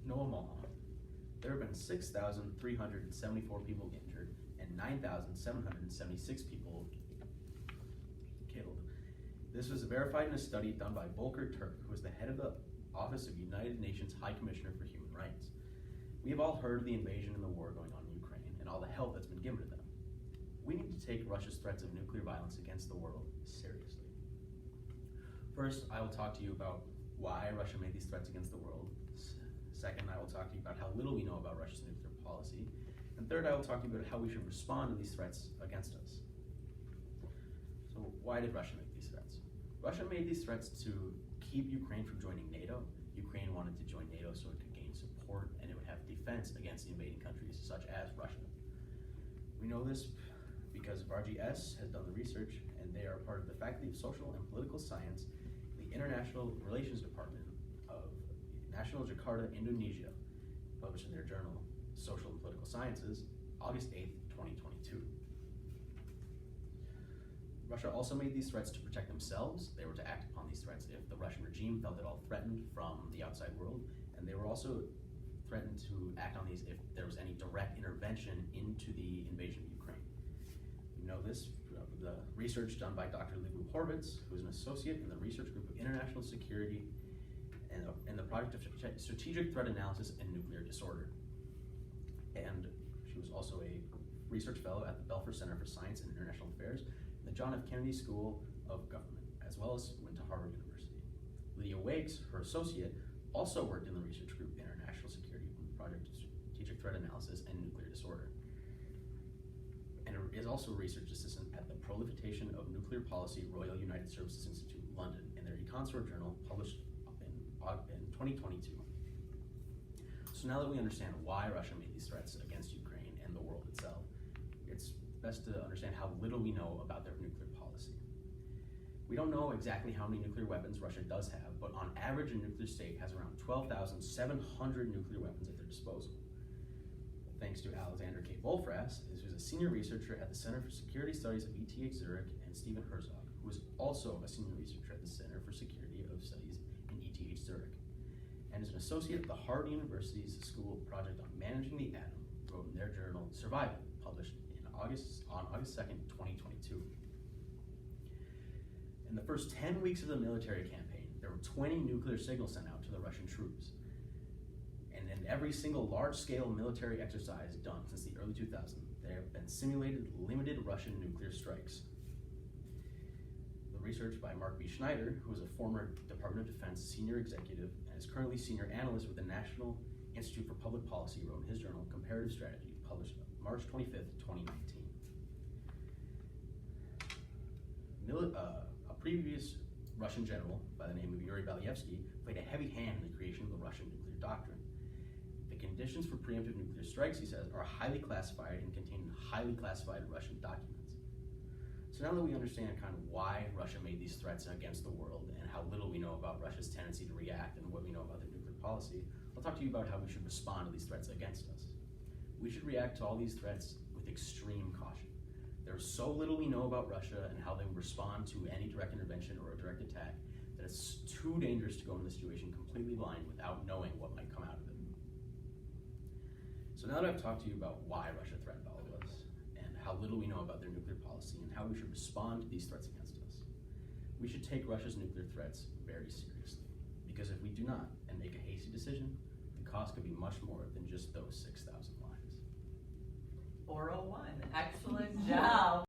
know them all. There have been 6,374 people injured and 9,776 people killed. This was verified in a study done by Volker Turk, who was the head of the Office of United Nations High Commissioner for Human Rights. We have all heard of the invasion and the war going on in Ukraine and all the help that's been given to them. We need to take Russia's threats of nuclear violence against the world seriously. First, I will talk to you about why Russia made these threats against the world. Second, I will talk to you about how little we know about Russia's nuclear policy. And third, I will talk to you about how we should respond to these threats against us. So why did Russia make these threats? Russia made these threats to keep Ukraine from joining NATO. Ukraine wanted to join NATO so it could gain support and it would have defense against the invading countries such as Russia. We know this because RGS has done the research and they are part of the Faculty of Social and Political Science, the International Relations Department of National Jakarta, Indonesia, published in their journal, Social and Political Sciences, August 8th, 2022. Russia also made these threats to protect themselves. They were to act upon these threats if the Russian regime felt at all threatened from the outside world, and they were also threatened to act on these if there was any direct intervention into the invasion of Ukraine. You know this from the research done by Dr. Libu Horvitz, who is an associate in the research group of international security and the project of strategic threat analysis and nuclear disorder. And she was also a research fellow at the Belfer Center for Science and International Affairs, the John F. Kennedy School of Government, as well as went to Harvard University. Lydia Wakes, her associate, also worked in the research group International Security Project of Strategic Threat Analysis and Nuclear Disorder, and is also a research assistant at the Proliferation of Nuclear Policy Royal United Services Institute, London, in their Econsort journal published in 2022. So now that we understand why Russia made these threats against Ukraine and the world itself, it's best to understand how little we know about their nuclear policy. We don't know exactly how many nuclear weapons Russia does have, but on average, a nuclear state has around 12,700 nuclear weapons at their disposal. Thanks to Alexander K. Wolfrass, who's a senior researcher at the Center for Security Studies of ETH Zurich, and Stephen Herzog, who is also a senior researcher at the Center for Security of Studies in ETH Zurich, and is an associate at the Harvard University's School Project on Managing the Atom, wrote in their journal Survival, published on August 2nd, 2022. In the first 10 weeks of the military campaign, there were 20 nuclear signals sent out to the Russian troops. And in every single large-scale military exercise done since the early 2000s, there have been simulated limited Russian nuclear strikes. The research by Mark B. Schneider, who is a former Department of Defense senior executive and is currently senior analyst with the National Institute for Public Policy, wrote in his journal Comparative Strategy, published March 25th, 2019. A previous Russian general by the name of Yuri Belyevsky played a heavy hand in the creation of the Russian nuclear doctrine. The conditions for preemptive nuclear strikes, he says, are highly classified and contain highly classified Russian documents. So now that we understand kind of why Russia made these threats against the world and how little we know about Russia's tendency to react and what we know about their nuclear policy, I'll talk to you about how we should respond to these threats against us. We should react to all these threats with extreme caution. There's so little we know about Russia and how they respond to any direct intervention or a direct attack that it's too dangerous to go into the situation completely blind without knowing what might come out of it. So now that I've talked to you about why Russia threatened all of us and how little we know about their nuclear policy and how we should respond to these threats against us, we should take Russia's nuclear threats very seriously. Because if we do not and make a hasty decision, the cost could be much more than just those 6,000 lives. 401. Excellent job.